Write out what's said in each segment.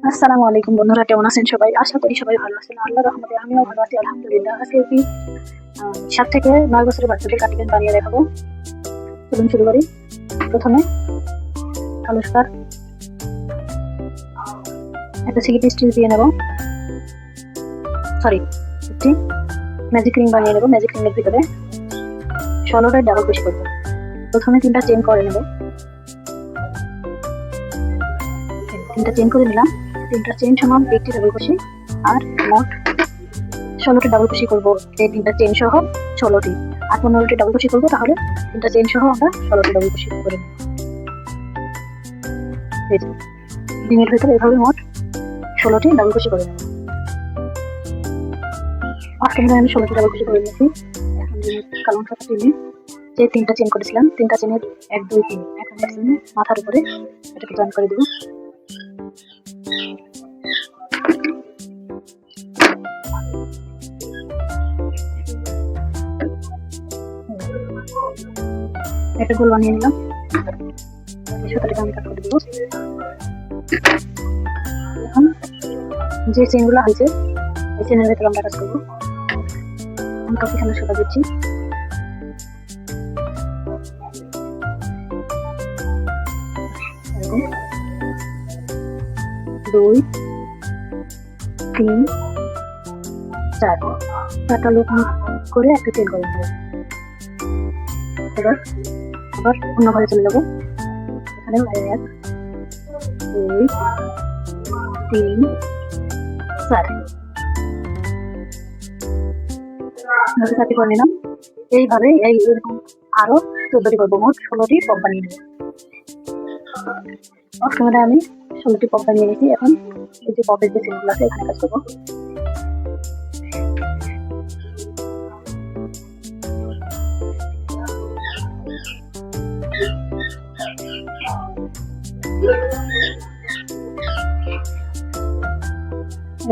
আসসালামু আলাইকুম বন্ধুরা, কেমন আছেন সবাই? আশা করি সবাই ভালো আছেন। আল্লাহর রহমতে আমিও ভালো আছি, আলহামদুলিল্লাহ। আজকে একটি ৭ থেকে ৯ বছরের বাচ্চাদের কাটিং বানিয়ে দেখাবো। চলুন শুরু করি। প্রথমে আলুস্কার একটা সিলিপ স্টিচ দিয়ে নেব, সরি একটি ম্যাজিক রিং বানিয়ে নেব। ম্যাজিক রিংয়ের ভিতরে ১৬টায় ডাবল কুশি করবো। প্রথমে ৩টা চেইন করে নেব, ৩টা চেইন করে নিলাম। ৩টা চেইন সমান একটি ডাবল কুশি, আর মোট ১৬টা ডাবল কুশি করবো। এই ৩টা চেইন সহ ১৬টি, আর ১৫টি ডাবল কুশি করবো। তাহলে ৩টা চেইন সহ আমরা ১৬টি ডাবল কুশি করে নেব। রিংয়ের ভিতরে এভাবে মোট ১৬টি ডাবল কুশি করে নেব। আজকে আমি ১৬টি ডাবল কুশি করে নিয়েছি। এখন কালাম খাতা টেনে যে ৩টা চেইন করেছিলাম, ৩টা চেইনের ১ ২ ৩ এখন মাথার উপরে এটাকে জয়েন করে দেবো। একটা গোল বানিয়ে নিলাম, সুতাটাকে আমি কাট করে দেবো। এখন যে চেইনগুলো হয়েছে এই চেইনের ভেতরে আমরা কাজ করবো। আমি কতখানি সুতা দিচ্ছি, দুই তিন চার, ৪টা লুপ করে একটা চেইন করে নেবো। এবার আবার অন্য ঘরে চলে যাবো। এখানে ১ ২ ৩ ৪ 4টি করে নিলাম। এইভাবে এইরকম আরো ১৪টি করবো, মোট ১৬টি পপ বানিয়ে নেবো। অক্টোবরে আমি ১৬টি পপ বানিয়ে নিয়েছি। এখন এই যে পপের যে চেনগুলো আছে এখানে কাজ করবো।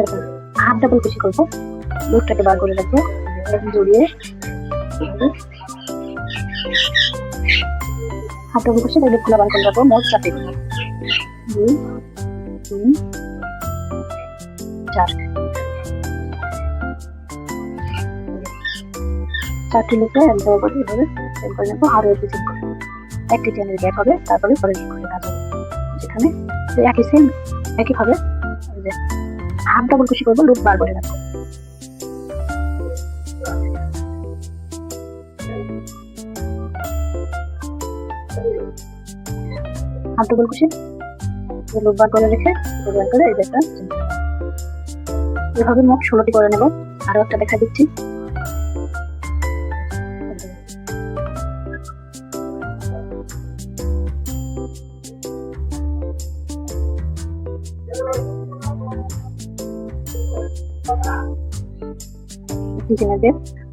এরকম হাফ ডাবল কুশি করবো, লুপটাকে বার করে রাখবো, এরকম জড়িয়ে হাফ ডাবল কুশি লুপগুলো বার করে রাখবো। মোট ৪টি করবো, ২ ৩ ৪, ৪টি লুপে এক জায়গা করে এভাবে চেন করে নেবো। আরও একটি চেন করবো, একটি চেনের গ্যাপ হবে, তারপরে পরের ঘরে কাজ হবে। যেখানে একই সেম একইভাবে হাফ ডাবল কুশি করবো, লুপ বার করে রাখবো। হাফ ডাবল কুশি লুপ বার করে রেখে বার করে এই যে একটা এভাবে মোট ১৬টি করে নেব। আরো একটা দেখা দিচ্ছি।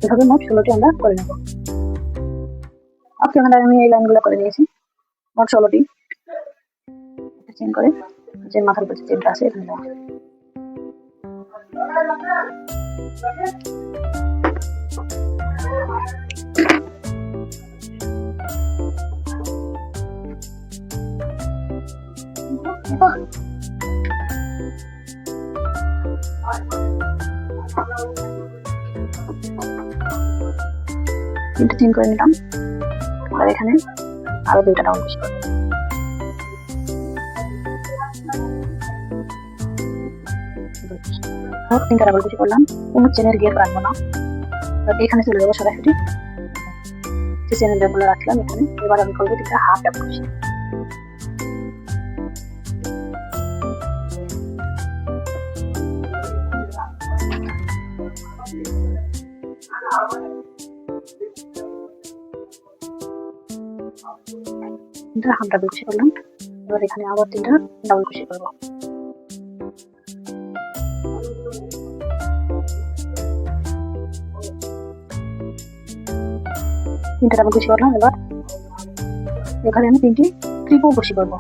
এভাবে মোট ১৬টি আমরা করে নেব। আমি এই লাইনগুলো করে নিয়েছি, মোট ১৬টি। চেন করে যে মাথার উপর চেনটা আছে এখানে দেওয়া। তিনটা চেন করে নিলাম, আর এখানে আরো ২টা ডাউন কুশি করব। মোট ৩টা ডাবল কুশি করলাম, কোনো চেনের গিয়ে রাখবো না। এখানে চলে যাবো সরাসরি, যে চেনের গ্যাপগুলো রাখলাম এখানে। এবার আমি করবো ৩টা হাফ ডাবল কুশি। হাফ ডাবল কুশি করলাম, এবার এখানে আবার ৩টা ডাবল কুশি করবো। তিনটা ডাবল কুশি করলাম, এবার এখানে আমি 3টি ট্রিপল কুশি করবো।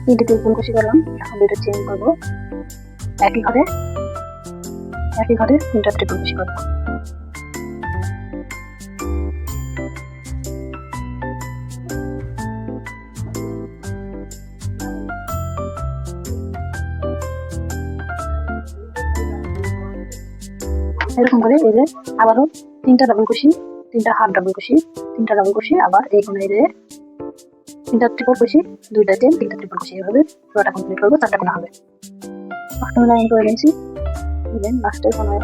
তিনটে ট্রিপল কুশি করলাম, এখন 2টা চেইন করবো। একই ঘরে তিনটা ট্রিপল ক্রোশি করব। এরকম করে এই যে আবারও তিনটা ডাবল ক্রোশি, তিনটা হাফ ডাবল ক্রোশি, তিনটা ডাবল ক্রোশি, আবার এই কোণে এই যে তিনটা ট্রিপল ক্রোশি, দুইটা চেন, তিনটা ট্রিপল ক্রোশি, এভাবে পুরোটা কমপ্লিট করবো। 4টা কোণা হবে। প্রথমে লাইন করে নিয়েছি, দেন লাস্টের কোণায়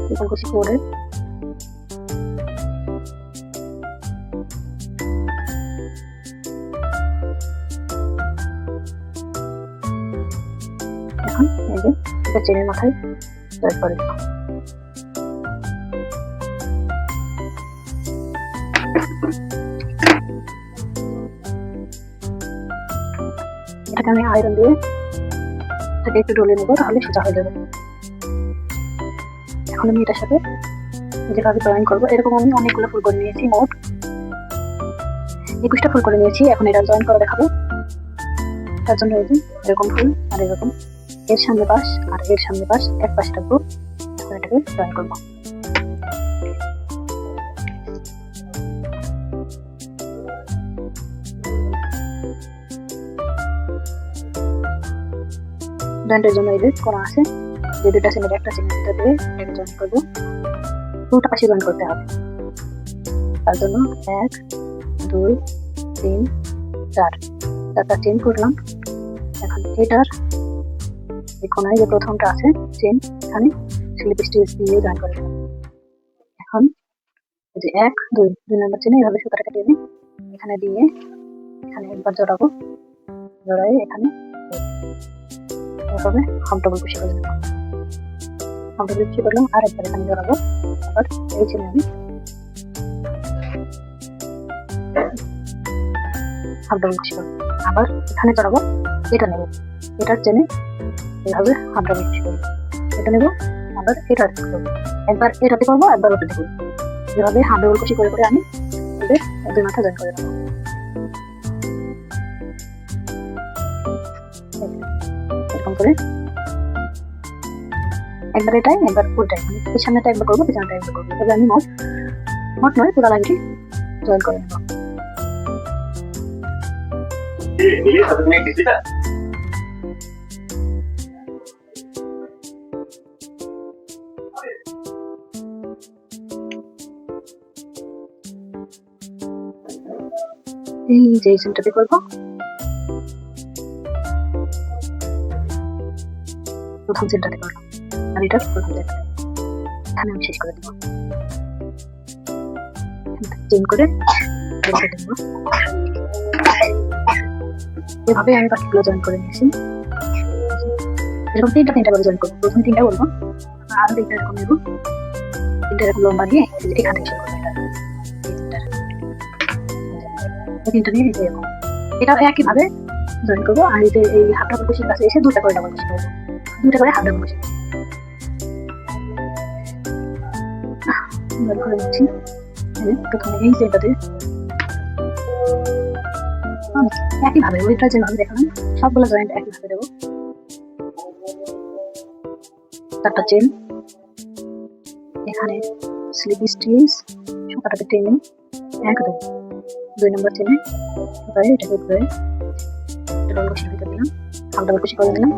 ট্রিপল ক্রোশি করে এখন এই যে এটা চেনের মাথায় জয়েন করে দেবো। এটাকে আমি আয়রন দিয়ে এটাকে একটু ডলে নেবো, তাহলে সোজা হয়ে যাবে। এখন আমি এটার সাথে যেভাবে জয়েন করবো, এরকম আমি অনেকগুলো ফুল করে নিয়েছি, মোট 21টা ফুল করে নিয়েছি। এখন এটা জয়েন করে দেখাবো। তার জন্য এই যে এরকম ফুল আর এরকম এর সামনে পাশ আর এর সামনে পাশ এক পাশে রাখবো। এখন এটাকে জয়েন করবো। জয়েন্টের জন্য এই যে কোণা আছে, যে দুটা চেনের একটা চেনের ভিতর দিয়ে এটাকে জয়েন করবো। দুটা পাশে জয়েন করতে হবে। তার জন্য 1 2 3 4 চারটা চেন করলাম। এখন এটার এই কোণায় যে প্রথমটা আছে চেন, এখানে স্লিপ স্টিচ দিয়ে জয়েন করে দিলাম। এখন এই যে 1 2 নম্বর চেনে এইভাবে সুতাটাকে দিয়ে এখানে দিয়ে এখানে একবার জড়াবো, জড়াই এখানে এভাবে হাফ ডাবল ক্রোশি করে দিলাম। হাফ ডাবল ক্রোশি করলাম আর একবার এখানে জড়াবো। আবার এই চেনে আমি হাফ ডাবল ক্রোশি করবো, আবার এখানে জড়াবো। এটা নেব, এটার চেনে এইভাবে হাফ ডাবল ক্রোশি করবো, এটা নেব, আবার এটা করবো। একবার এটাতে করবো, একবার ওটাতে করবো। এভাবে হাফ ডাবল ক্রোশি করে করে আমি দুই মাথা জয়েন করে দেবো। এরকম করে একবার এটাই, একবার ওটাই, মানে এই সামনেটা একবার করবো, পিছনেটা একবার করবো। এবার আমি মোট নয় পুরো লাইনটি জয়েন করে নেবো। এই যে চেনটাতে করবো, প্রথম চেনটাতে করলাম আর এটা প্রথম চেনটা, এখানে আমি শেষ করে দেবো। চেন করে রেখে দেবো। এভাবে আমি বাকিগুলো জয়েন করে নিয়েছি। এরকম তিনটা করে জয়েন করবো। প্রথমে 3টা বলবো, আর 3টা এরকম নেবো, 3টা এরকম লম্বা নিয়ে এখান থেকে শুরু করবো। তিনটা নিয়ে এরকম এটা একইভাবে জয়েন করবো। আর এই যে এই হাফ ডাবল ক্রোশির কাছে এসে 2টা করে ডাবল ক্রোশি করবো, 2টা করে হাফ ডাবল ক্রোশি করে নিচ্ছি। প্রথমে এই চেনটাতে একইভাবে ওইটা যেভাবে দেখালাম সবগুলো জয়েন্ট একইভাবে দেবো। 4টা চেন, এখানে স্লিপ স্টিচ সুতাটাকে টেনে 1 2 নম্বর চেনে এবারে এটাকে ধরে ডাবল ক্রোশির ভিতরে দিলাম, হাফ ডাবল ক্রোশি করে দিলাম,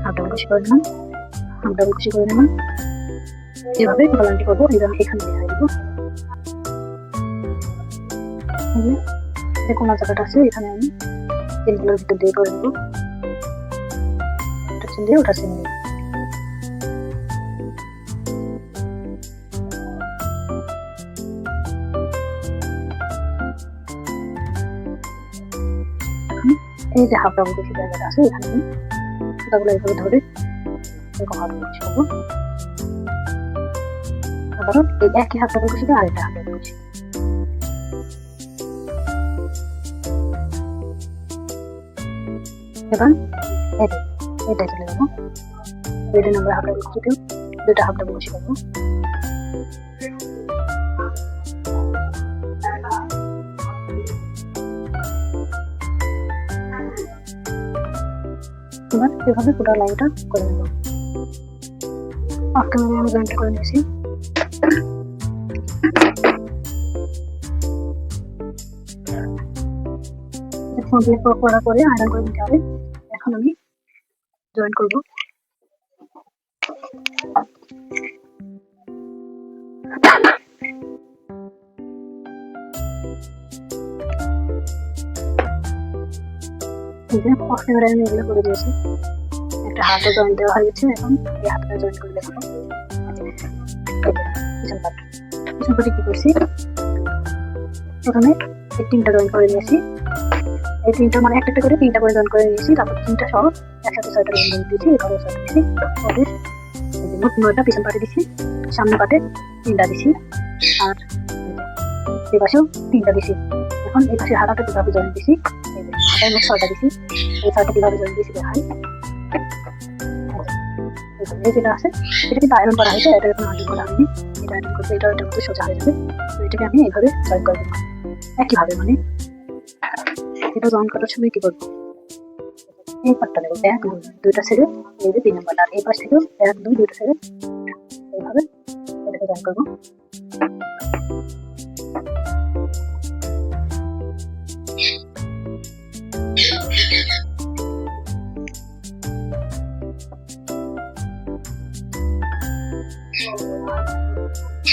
হাফ ডাবল ক্রোশি করে দিলাম, হাফ ডাবল ক্রোশি করে দিলাম। এভাবে পুরো লাইনটি করবো। এখানে দেখাই দেবো, কোন জায়গাটা আছে এখানে আমি চেনগুলোর ভিতর দিয়ে করে দেবো। এটা চেন দিয়ে ওটা চেন দিয়ে এই যে হাফ ডাবল ক্রোশি জায়গাটা আছে এখানে আমি সুতাগুলো এইভাবে ধরে এরকম হাফ ডাবল ক্রোশি করবো। আবারও এই একই হাফ ডাবল ক্রোশিতে আরেকটা হাফ ডাবল ক্রোশি। এবার এটা চলে যাবো, 2 নম্বর হাফ ডাবল ক্রোশিতেও 2টা হাফ ডাবল ক্রোশি করবো। এবার এভাবে পুরো লাইনটা করে নেব। অফ ক্যামেরায় আমি জয়েন্টটা করে নিয়েছি। কমপ্লিট করার পরে আয়রন করে নিতে হবে। এখন আমি জয়েন করব। অফ ক্যামেরায় আমি এগুলো করে দিয়েছি। একটা হাতে জয়েন দেওয়া হয়ে গেছে। এখন এই হাতটা জয়েন করে দেখাবো। পিছন পাটে কি করছি, প্রথমে এই তিনটা জয়েন করে নিয়েছি। এই তিনটা মানে একটা করে তিনটা করে জয়েন করে নিয়েছি। তারপর তিনটা সহ একসাথে 6টা জয়েন দিয়েছি। এভাবে 6টা দিয়েছি। মোট 9টা পিছন পাটে দিচ্ছি, সামনে পাটে 3টা দিচ্ছি, আর এই পাশেও 3টা দিচ্ছি। এখন এই পাশে হাতাটা কিভাবে জয়েন দিচ্ছি, হাতায় মোট 6টা দিচ্ছি। এই 6টা কিভাবে জয়েন দিচ্ছি দেখাই। এই যেটা আছে এটা কিন্তু আয়রন করা হয়েছে, এটা এখন আয়রন করা হয়নি। এটা আয়রন করতে এটার মধ্যে সোজা হয়ে যাবে। তো এটাকে আমি এইভাবে জয়েন করে দেবো একইভাবে। মানে এটা জয়েন করার সময় কি করবো, এই পাটটা দেবো 1 2 দুইটা ছেড়ে এই যে 3 নম্বরটা, আর এই পাশ থেকেও 1 2 দুইটা ছেড়ে এইভাবে এটাকে জয়েন করবো।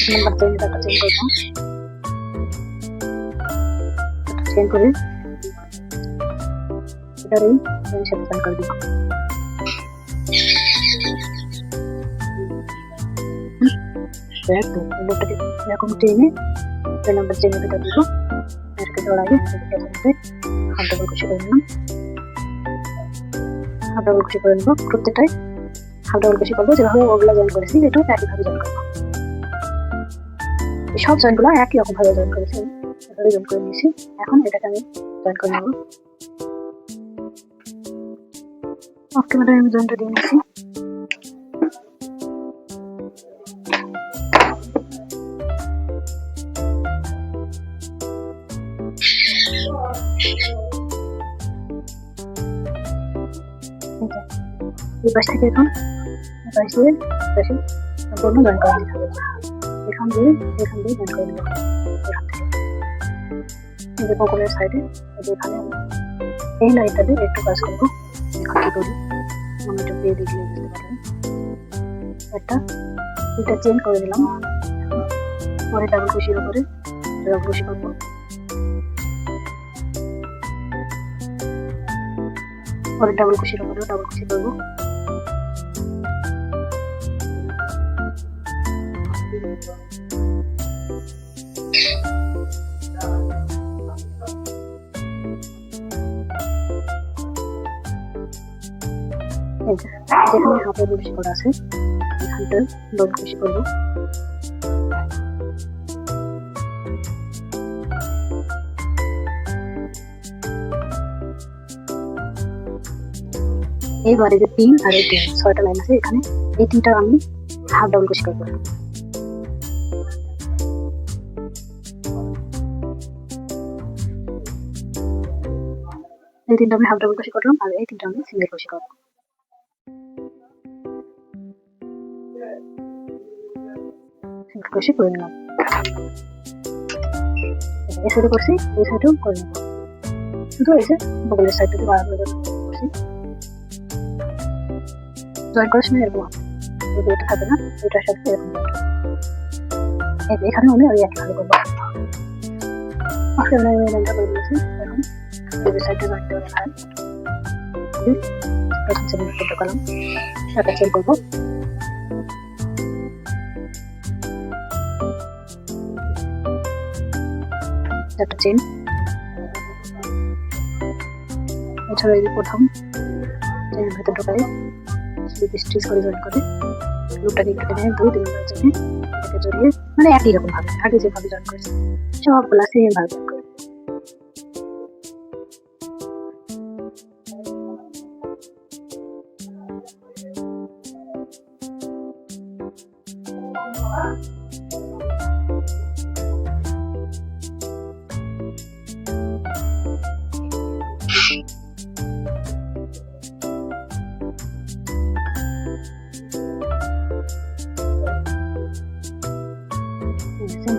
नंबर चेंज करके चेंज करता हूँ, चेंज करें इधर ही सेलेक्ट कर दूँगा। बैक तो नंबर या कौन चाहिए तो नंबर चेंज कर दूँगा। मेरे को थोड़ा ये हम डबल कुछ करना, हम डबल कुछ करना करते टाइम हम डबल कुछ करबो। যেভাবে ওগুলা জয়েন করেছি এটা একইভাবে জয়েন করব। সব জয়েন্টগুলো একই রকম ভাবে জয়েন করেছি, এভাবে জয়েন করে নিয়েছি। এখন এটাকে আমি জয়েন করে নেব। অফ ক্যামেরায় আমি জয়েনটা দিয়ে নিয়েছি। এই পাশ থেকে এখন পাশ দিয়ে পাশে সম্পূর্ণ জয়েন করে দিতে হবে। এখান দিয়ে জয়েন করে দেবো। এই যে পকেটের সাইডে এখানে এই লাইনটাতে একটু কাজ করবো। এখান থেকে করি আমি একটু দিয়ে দেখলে বুঝতে পারবেন। এটা চেঞ্জ করে দিলাম। পরে ডাবল ক্রোশের উপরে ডাবল ক্রোশে করবো। পরে ডাবল ক্রোশের উপরে ডাবল ক্রোশে করবো। যেখানে হাতে বেশি করা আছে এখানটা ডবল ক্রোশে করবো। এইবারে যে 3 আর 3 6টা লাইন আছে এখানে এই 3টা আমি হাফ ডাবল ক্রোশে করবো। এই 3টা আমি হাফ ডাবল ক্রোশে করলাম আর এই 3টা আমি সিঙ্গেল ক্রোশে করবো। সিঙ্গেল ক্রোশে করে নিলাম। এই সাইডে করছি, এই সাইডেও করে নেব। শুধু এই যে বগলের সাইডটাতে বাড়ানো করছি। জয়েন করার সময় এরকম এটা থাকবে না, এটার সাথে এরকম এখানে আমি ওই একইভাবে করবো। আজকে আমি লাইনটা করে দিয়েছি। এখন এই সাইডটা জয়েন করে রাখাই প্রথম সেকেন্ড ফটো কলাম এটা চেঞ্জ করবো। একটা চেন এছাড়া এই প্রথম চেনের ভেতর ঢোকাই স্টিচ করে জয়েন করে লুপটাকে কেটে নেয় 2-3 নম্বর চেনে এটাকে জড়িয়ে মানে একই রকম ভাবে আগে যেভাবে জয়েন করেছি সবগুলা সেম ভাবে জয়েন করে।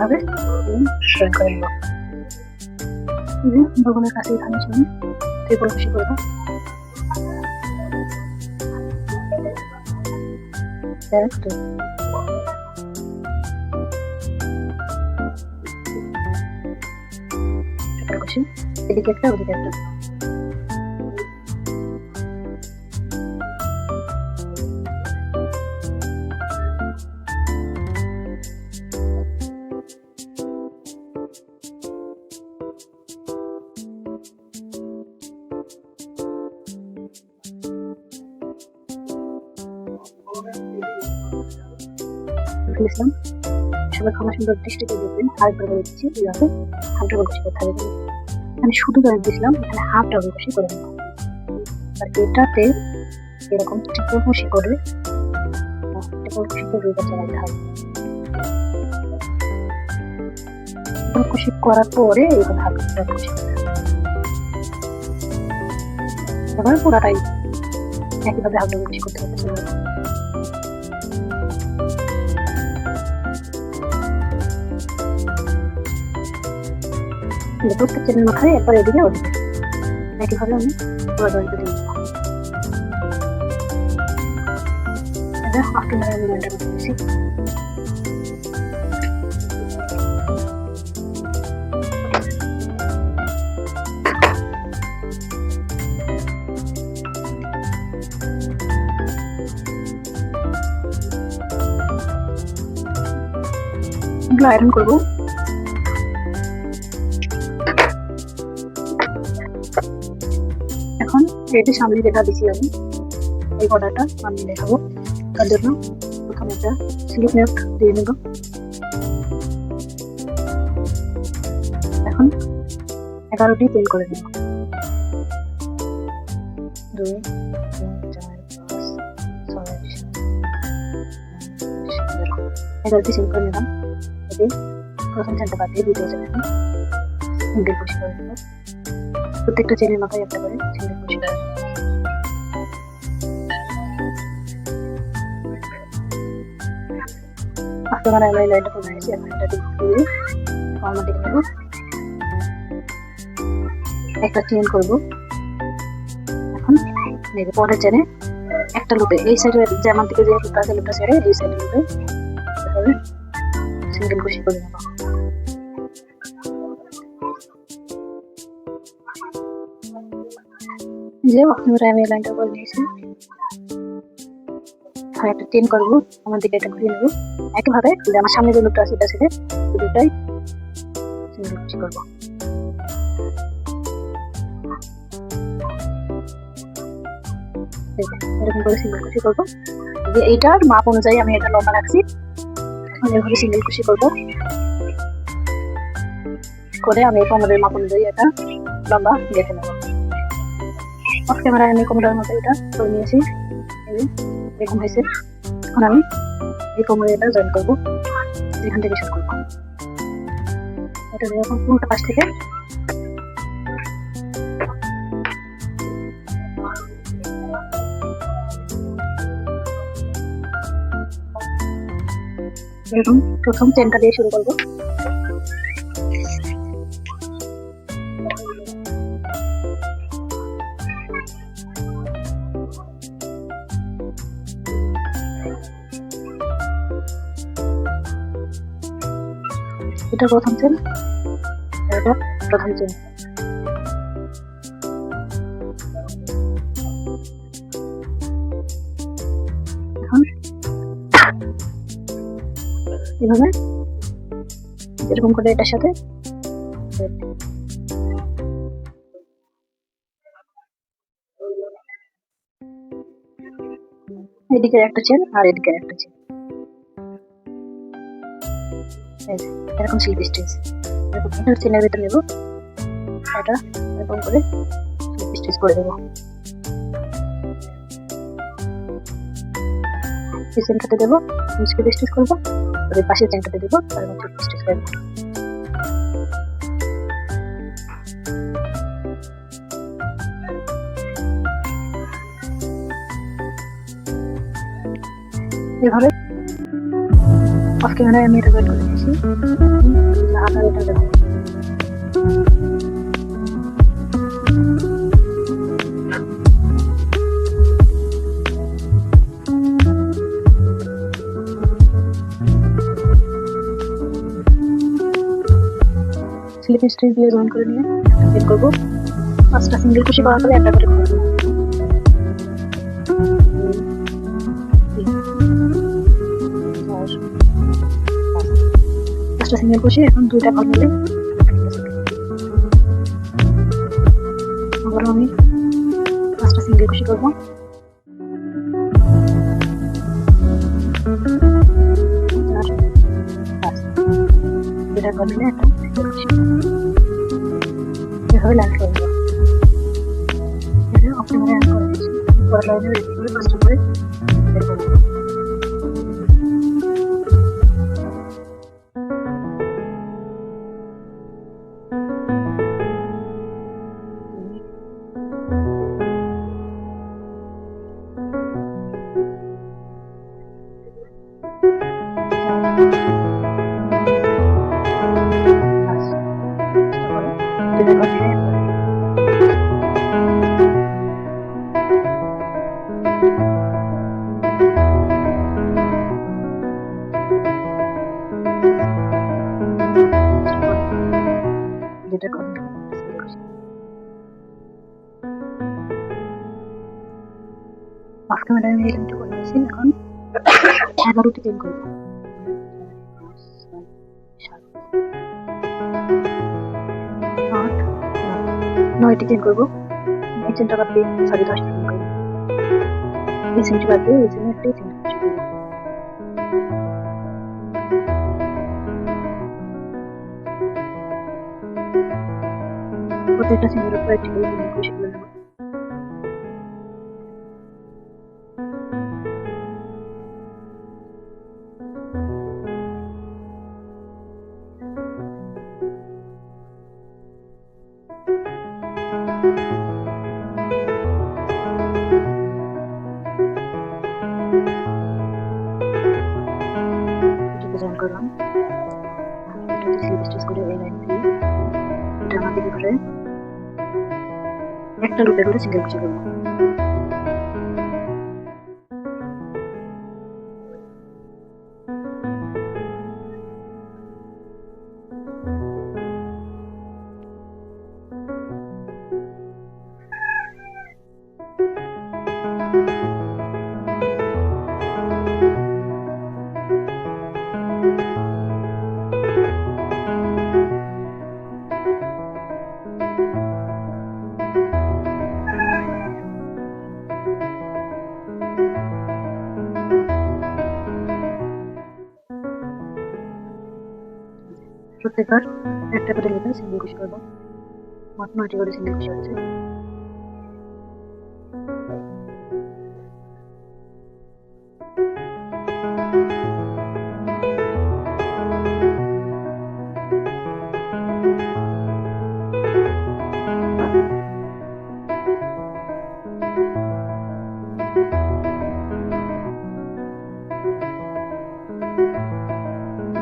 ভাবে জয়েন করে নেব। বগলের কাছে এখানে আমি ট্রিপল কুশি করবো। এদিকে একটা ওদিকে একটা। ফেলেছিলাম সবাই ক্ষমা সুন্দর দৃষ্টিতে দেখবেন। আরেকবার বলে দিচ্ছি এইভাবে হাফ ডাবল কুশি করতে হবে। আমি শুধু জয়েন্ট দিয়েছিলাম, এখানে হাফ ডাবল কুশি করে নেব। আর এটাতে এরকম ট্রিপল কুশি করে ট্রিপল কুশি করে দুইবার চালাতে হবে। ট্রিপল কুশি করার পরে এরকম হাফ ডাবল কুশি করতে হবে। এবার পুরাটাই একইভাবে হাফ ডাবল কুশি করতে হবে। প্রত্যেক চেনের মাথায় একবার এদিকে ওদিকে একইভাবে আমি পুরো জয়েন্ট দিয়ে দেবো। এটা আফটার আমি জয়েন্টটা করে দিয়েছি। এগুলো আয়রন করবো। এখন এটি সামনে দেখা দিচ্ছি আমি এই বর্ডারটা আমি দেখাবো। তার জন্য প্রথমে একটা স্লিপ নেট দিয়ে নেব। এখন 11টি চেন করে নেব। 2 3 4 5 6 11টি চেন করে নিলাম। এতে প্রথম চেনটা বাদ দিয়ে দ্বিতীয় চেনে সিঙ্গেল কুশি করে নেব। প্রত্যেকটা চেনের মাথায় একটা করে সিঙ্গেল কুশি করে নেব। আফটার আমি লাইনটা করে নিয়েছি। এখন এটা দিয়ে ফর্মা দিয়ে নেব। একটা চেন করব। এখন নেব পরের চেনে একটা লুপে এই সাইডে যেমন দিকে যে লুপটা আছে লুপটা ছেড়ে এই সাইডে লুপে এভাবে সিঙ্গেল কুশি করে নেব। যে আমি লাইনটা করে নিয়েছি। আর একটা চেন করবো, আমার দিকে এটা ঘুরিয়ে নেবো। একইভাবে আমার সামনে যে লুপটা আছে এটা ছেড়ে দুটাই সিঙ্গেল কুশি করবো। এরকম করে সিঙ্গেল কুশি করবো। যে এইটার মাপ অনুযায়ী আমি এটা লম্বা রাখছি। এখন এভাবে সিঙ্গেল কুশি করবো করে আমি কোমরের মাপ অনুযায়ী এটা লম্বা দেখে নেবো। অফ ক্যামেরায় আমি কোমরের মতো এটা করে নিয়েছি। এরকম হয়েছে। এখন আমি এই কোমরে এটা জয়েন করবো, এখান থেকে শুরু করবো। এটা যখন পুরোটা পাশ থেকে এরকম প্রথম চেনটা দিয়ে শুরু করবো। এটা প্রথম চেন, এটা প্রথম চেন। এখন এভাবে এরকম করে এটার সাথে এদিকে একটা চেন আর এদিকে একটা চেন, এরকম স্লিপ স্টিচ এরকম চেনের ভিতরে নেব। এটা এরকম করে স্লিপ স্টিচ করে দেবো। এই চেনটাতে দেবো, স্লিপ স্টিচ করবো। আর পাশের চেনটাতে দেবো, তারপর স্লিপ স্টিচ করবো। এভাবে অফ ক্যামেরায় আমি এটা বের করে নিয়েছি। আকার এটা দেবো। স্লিপ স্টিচ দিয়ে জয়েন করে নিয়ে চেন করবো। 5টা সিঙ্গেল কুশি করার পরে একটা করে করবো। 5টা সিঙ্গেল কুশি, এখন 2টা ঘর মিলে আবারও আমি 5টা সিঙ্গেল কুশি করবো। দুটা ঘর মিলে একটা সিঙ্গেল কুশি এভাবে লাইন করবো। এটা অপটিমালি লাইন করে দিচ্ছি। পরের লাইনে রেডি করে 5টা করে বের করবো। যেটা করবো অফ ক্যামেরায় আমি এটা করে নিয়েছি। এখন 11টি চেন করবো। 9টি চেন করবো। এই চেনটা বাদ দিয়ে 10টা চেন করবো। এই চেনটি বাদ দিয়ে এই চেনে একটি চেন করবো। প্রত্যেকটা চেনের উপর একটি করে চেন কুশি করে নেবো। জয়েন করলাম। এটাতে স্লিপ স্টিচ করে এই লাইন দিয়ে এটা আমার দিকে করে একটা লুপে করে সিঙ্গেল কুশি করবো। প্রত্যেকবার একটা করে লুপে সিঙ্গেল কুশি করবো। মোট 9টি করে সিঙ্গেল কুশি হচ্ছে।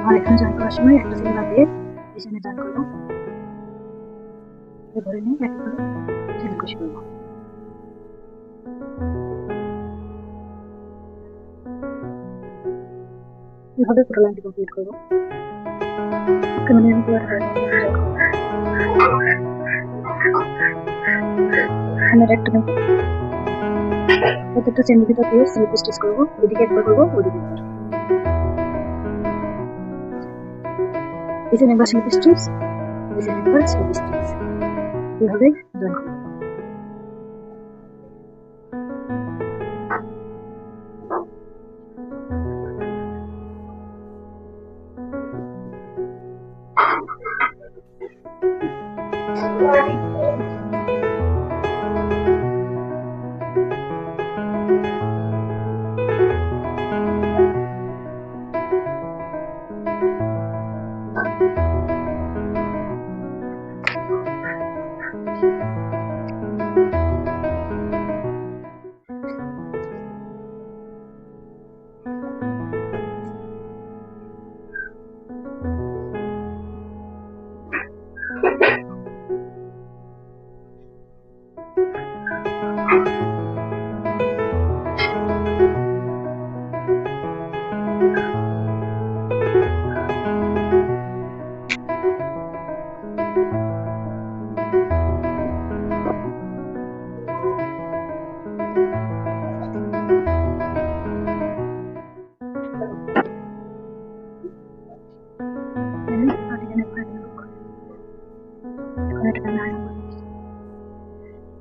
আর এখানে জয়েন করার সময় একটা চেন বাদ দিয়ে পিছনে জয়েন করবো। ধরে নিয়ে একটা করে সিঙ্গেল কুশি করবো। এভাবে পুরো লাইনটি কমপ্লিট করবো। মানে আমি এখানে একটা প্রত্যেকটা চেনের ভিতর দিয়ে স্লিপ স্টিচ করবো। এদিকে একবার করবো, ওদিকে একবার। পিছনে একবার স্লিপ স্টিচ, পিছনে একবার স্লিপ স্টিচ, এভাবে জয়েন করবো।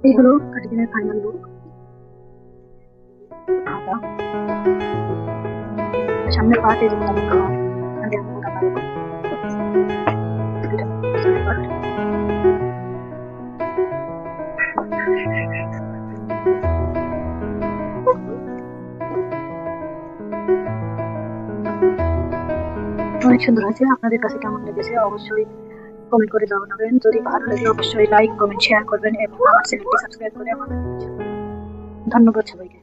এই হলো কাটিংয়ের ফাইনাল লুক। সামনের পার্টে যেমন আমি অনেক সুন্দর হয়েছে। আপনাদের কাছে কেমন লেগেছে অবশ্যই কমেন্ট করে জানাবেন। যদি ভালো লাগে অবশ্যই লাইক কমেন্ট শেয়ার করবেন এবং আমার চ্যানেলটি সাবস্ক্রাইব করে আমার ধন্যবাদ সবাইকে।